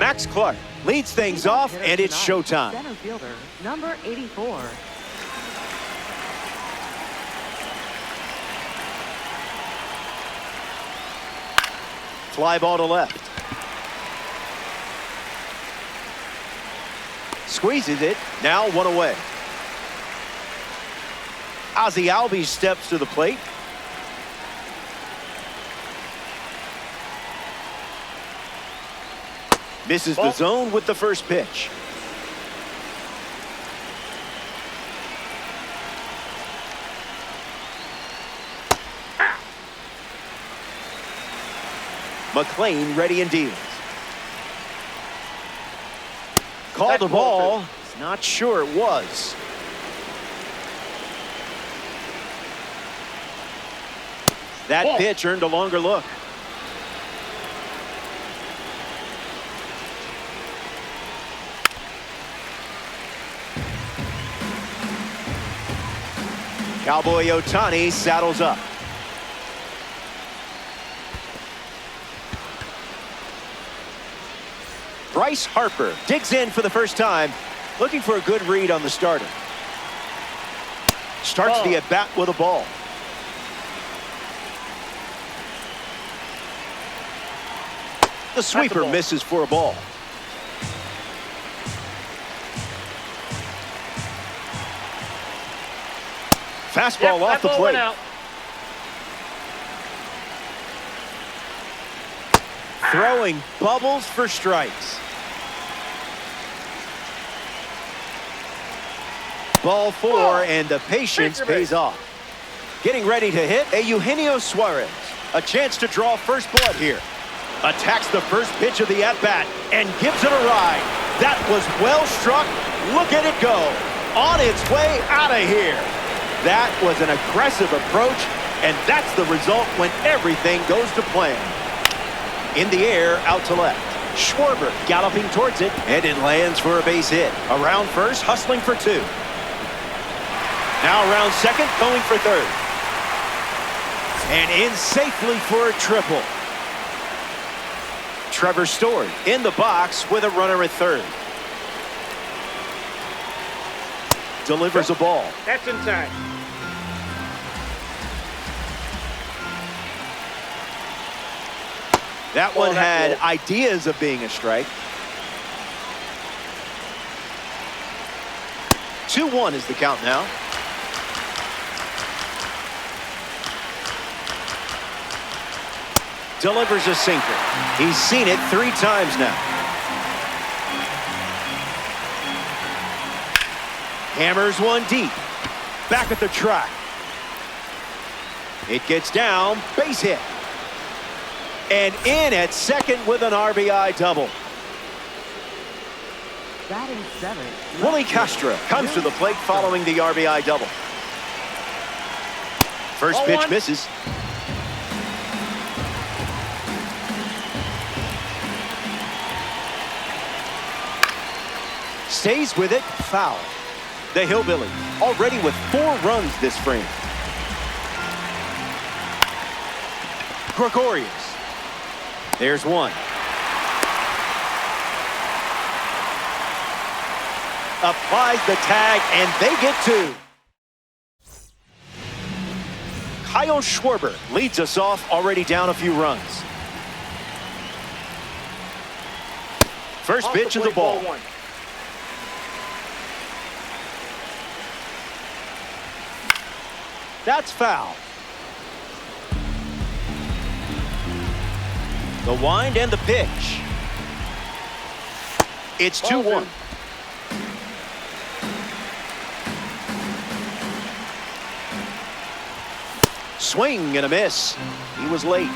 Max Clark leads things off, and it's showtime. Center fielder, number 84. Fly ball to left. Squeezes it. Now one away. Ozzie Albies steps to the plate. Misses the zone with the first pitch. McLean ready and deals. Called the ball. He's not sure it was. That pitch earned a longer look. Cowboy Ohtani saddles up. Bryce Harper digs in for the first time, looking for a good read on the starter. Starts the at-bat with a ball. The sweeper misses for a ball. Fastball off the plate. Throwing bubbles for strikes. Ball four, and the patience pays off. Getting ready to hit a Eugenio Suarez. A chance to draw first blood here. Attacks the first pitch of the at-bat and gives it a ride. That was well struck. Look at it go. On its way out of here. That was an aggressive approach, and that's the result when everything goes to plan. In the air, out to left. Schwarber galloping towards it, and it lands for a base hit. Around first, hustling for two. Now around second, going for third. And in safely for a triple. Trevor Story in the box with a runner at third. Delivers a ball. That's in time. That one had ideas of being a strike. 2-1 is the count now. Delivers a sinker. He's seen it 3 times now. Hammers one deep. Back at the track. It gets down. Base hit. And in at second with an RBI double. Batting 7. Willie Castro comes to the plate following the RBI double. First pitch misses. Stays with it, foul. The Hillbilly already with 4 runs this frame. Gregorius. There's one. Applies the tag, and they get 2. Kyle Schwarber leads us off, already down a few runs. First pitch of the ball. That's foul. The wind and the pitch. It's 2-1. Swing and a miss. He was late.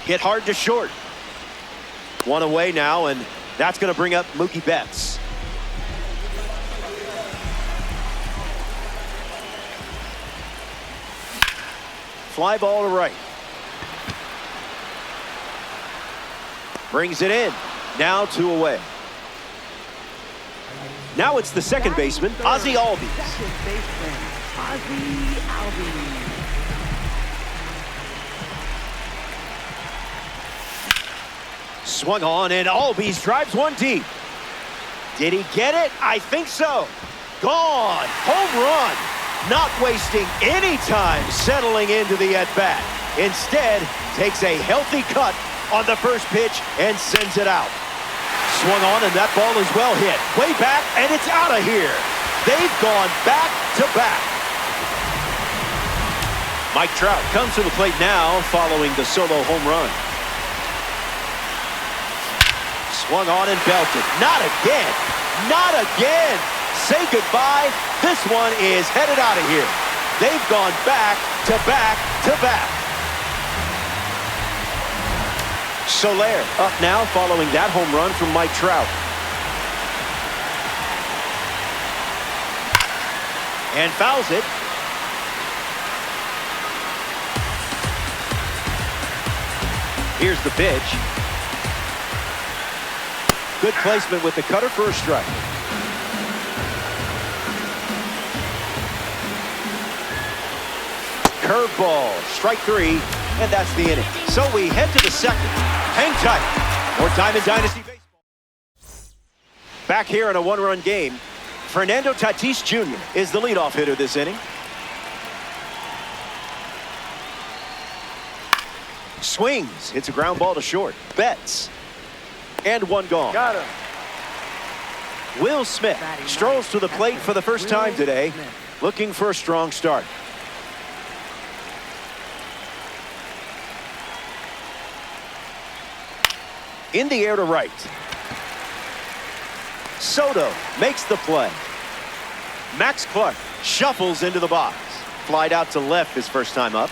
Hit hard to short. One away now, and that's going to bring up Mookie Betts. Fly ball to right. Brings it in. Now 2 away. Now it's the second baseman, Ozzie Albies. Second baseman, Ozzie Albies. Swung on, and Albies drives one deep. Did he get it? I think so. Gone. Home run. Not wasting any time settling into the at-bat. Instead, takes a healthy cut on the first pitch and sends it out. Swung on, and that ball is well hit. Way back, and it's out of here. They've gone back to back. Mike Trout comes to the plate now following the solo home run. Swung on and belted. Not again. Not again. Say goodbye. This one is headed out of here. They've gone back to back to back. Soler up now following that home run from Mike Trout. And fouls it. Here's the pitch. Good placement with the cutter for a strike. Curveball, strike three, and that's the inning. So we head to the second. Hang tight. More time in Dynasty Baseball. Back here in a one-run game, Fernando Tatis Jr. is the leadoff hitter this inning. Swings, hits a ground ball to short. Betts, and one gone. Got him. Will Smith strolls to the plate for the first time today, looking for a strong start. In the air to right. Soto makes the play. Max Clark shuffles into the box. Flied out to left his first time up.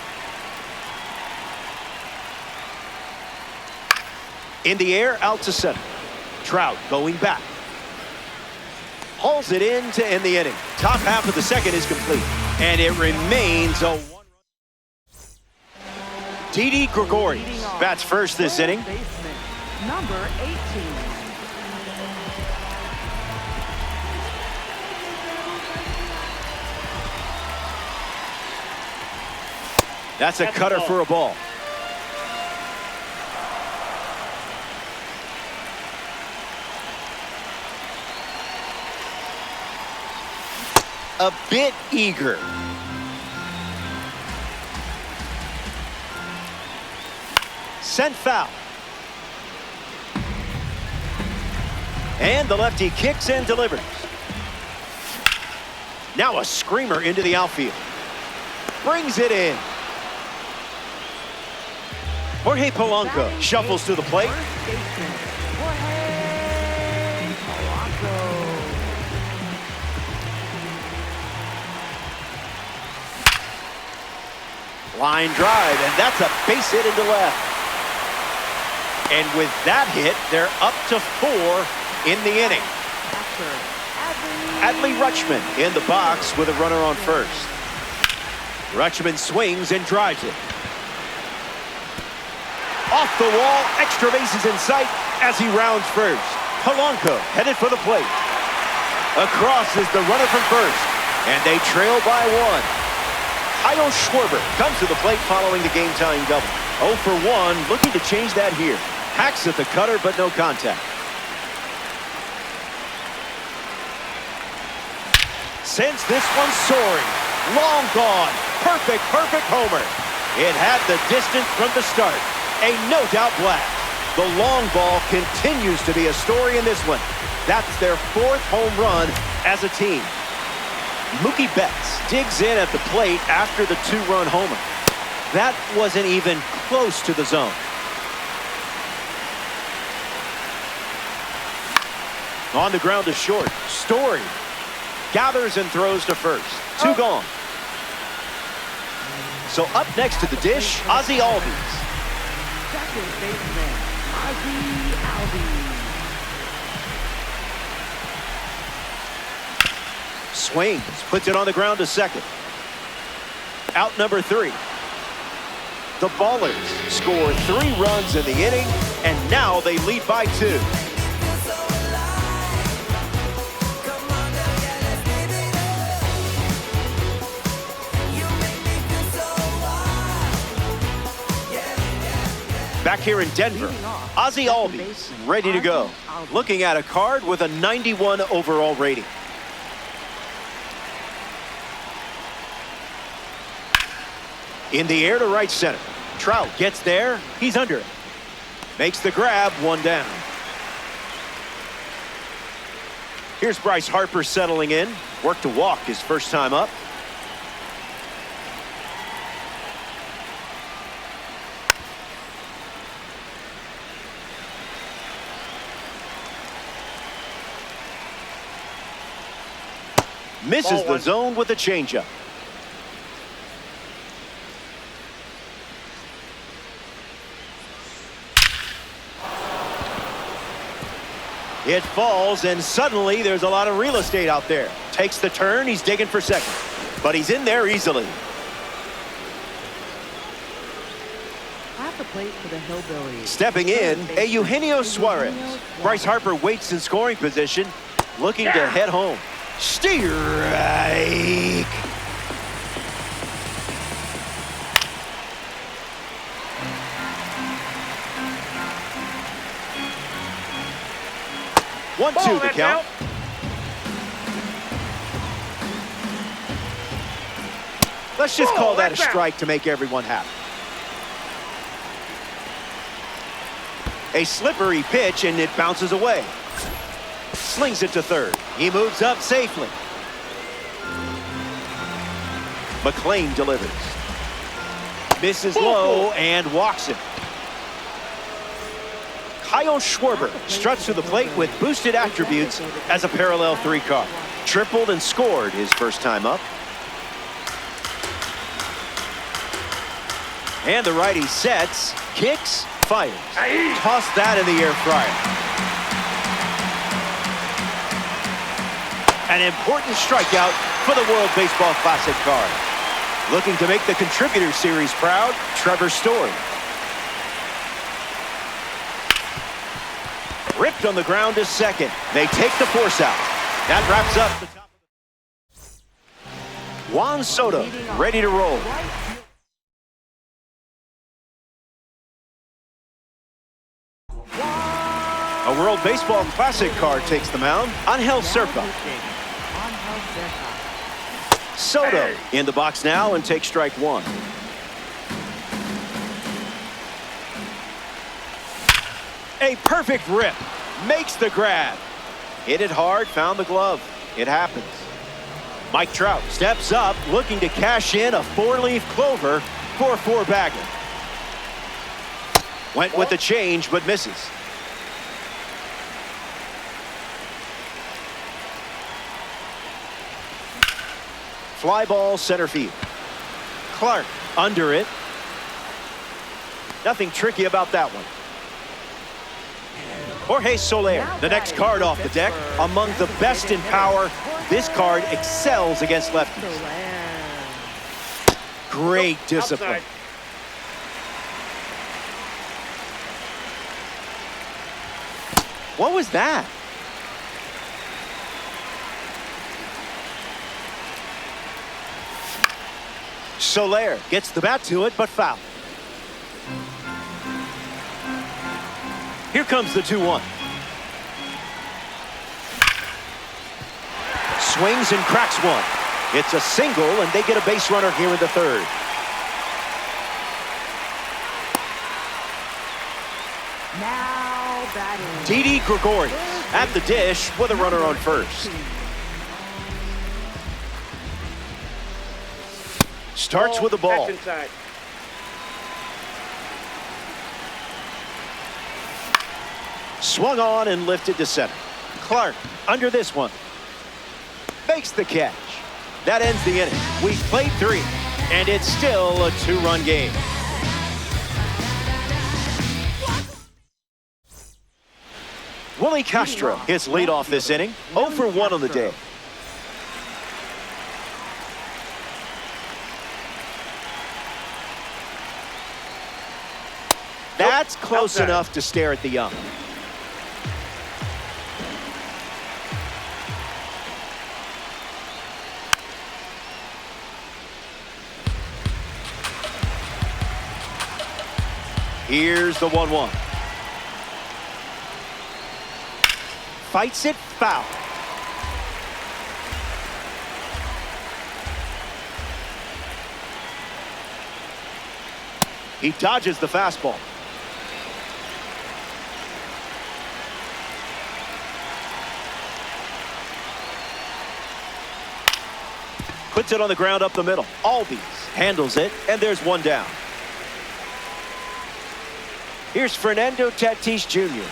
In the air, out to center. Trout going back. Hauls it in to end the inning. Top half of the second is complete. And it remains a one-run. Didi Gregorius bats first this inning. Number 18. That's a cutter for a ball. A bit eager. Sent foul. And the lefty kicks and delivers. Now a screamer into the outfield. Brings it in. Jorge Polanco shuffles to the plate. Line drive, and that's a base hit into left. And with that hit, they're up to 4 in the inning. Adley Rutschman in the box with a runner on first. Rutschman swings and drives it. Off the wall, extra bases in sight as he rounds first. Polanco headed for the plate. Across is the runner from first, and they trail by 1. Kyle Schwarber comes to the plate following the game-tying double. 0 for 1, looking to change that here. Hacks at the cutter, but no contact. Sends this one soaring. Long gone. Perfect homer. It had the distance from the start. A no-doubt blast. The long ball continues to be a story in this one. That's their 4th home run as a team. Mookie Betts digs in at the plate after the 2-run homer. That wasn't even close to the zone. On the ground to short. Story gathers and throws to first. 2 gone. So up next to the dish, Ozzie Albies. Second baseman, Ozzie Albies. Swings, puts it on the ground to second. Out number 3. The Ballers score 3 runs in the inning, and now they lead by 2. Back here in Denver, Ozzie Albies ready to go. Looking at a card with a 91 overall rating. In the air to right center. Trout gets there. He's under it. Makes the grab, one down. Here's Bryce Harper settling in. Work to walk his first time up. Misses the zone with a changeup. It falls, and suddenly there's a lot of real estate out there. Takes the turn, he's digging for second. But he's in there easily. At the plate for the Hillbillies. Stepping in, Eugenio Suarez. Bryce Harper waits in scoring position, looking to head home. Strike. 1-2 the count. Let's just call that a strike to make everyone happy. A slippery pitch, and it bounces away. Slings it to third. He moves up safely. McClain delivers. Misses low and walks it. Kyle Schwarber struts to the plate with boosted attributes as a parallel 3 car. Tripled and scored his first time up. And the righty sets, kicks, fires. Toss that in the air fryer. An important strikeout for the World Baseball Classic card. Looking to make the Contributor Series proud, Trevor Story. Ripped on the ground to second. They take the force out. That wraps up the top. Juan Soto ready to roll. A World Baseball Classic card takes the mound. Angel Cerca. Soto in the box now and takes strike 1. A perfect rip. Makes the grab. Hit it hard, found the glove. It happens. Mike Trout steps up, looking to cash in a 4-leaf clover for a 4-bagger. Went with the change, but misses. Fly ball center field. Clark under it. Nothing tricky about that one. Jorge Soler, the next card off the deck. Among the best in power, this card excels against lefties. Great discipline. What was that? Soler gets the bat to it, but foul. Here comes the 2-1. Swings and cracks one. It's a single, and they get a base runner here in the third. Now batting. Didi Gregorius at the dish with a runner on first. Starts with the ball. Swung on and lifted to center. Clark under this one. Makes the catch. That ends the inning. We've played 3, and it's still a 2-run game. Willie Castro hits leadoff this inning. 0 for 1 on the day. That's close enough to stare at the young. Here's the 1-1. Fights it foul. He dodges the fastball. Puts it on the ground up the middle. Albies handles it, and there's one down. Here's Fernando Tatis Jr.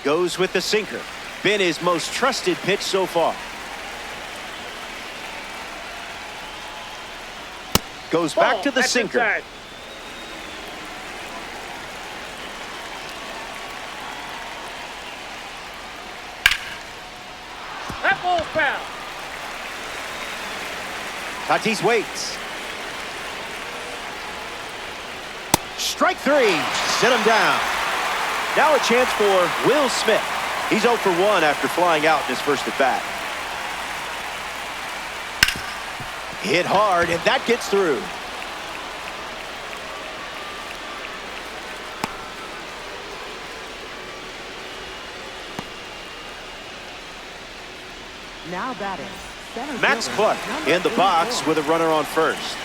Goes with the sinker. Been his most trusted pitch so far. Goes back to the sinker. Inside. That ball's foul. Tatis waits. Strike three. Sit him down. Now a chance for Will Smith. He's 0 for 1 after flying out in his first at bat. Hit hard, and that gets through. Now batting. Center Max fielder, Clark number in the box 84. with a runner on first.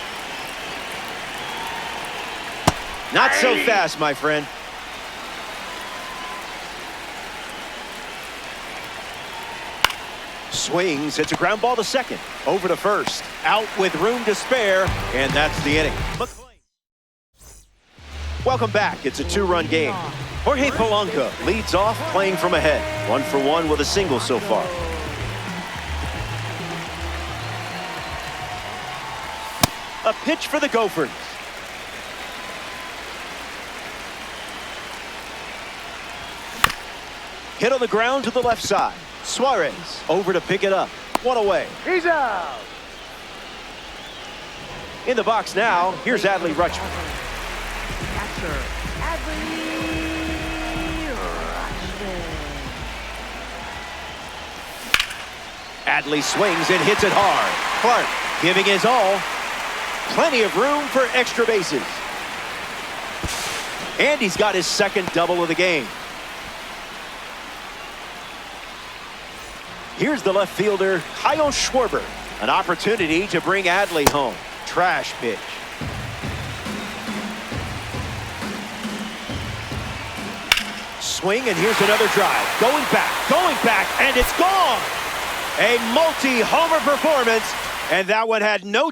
Not so fast, my friend. Swings. It's a ground ball to second. Over to first. Out with room to spare, and that's the inning. Welcome back. It's a 2-run game. Jorge Polanco leads off playing from ahead. 1 for 1 with a single so far. A pitch for the Gophers. Hit on the ground to the left side. Suarez over to pick it up. One away. He's out. In the box now, here's Adley Rutschman. Catcher, Adley Rutschman. Adley swings and hits it hard. Clark giving his all. Plenty of room for extra bases. And he's got his second double of the game. Here's the left fielder, Kyle Schwarber. An opportunity to bring Adley home. Trash pitch. Swing, and here's another drive. Going back, and it's gone. A multi-homer performance, and that one had no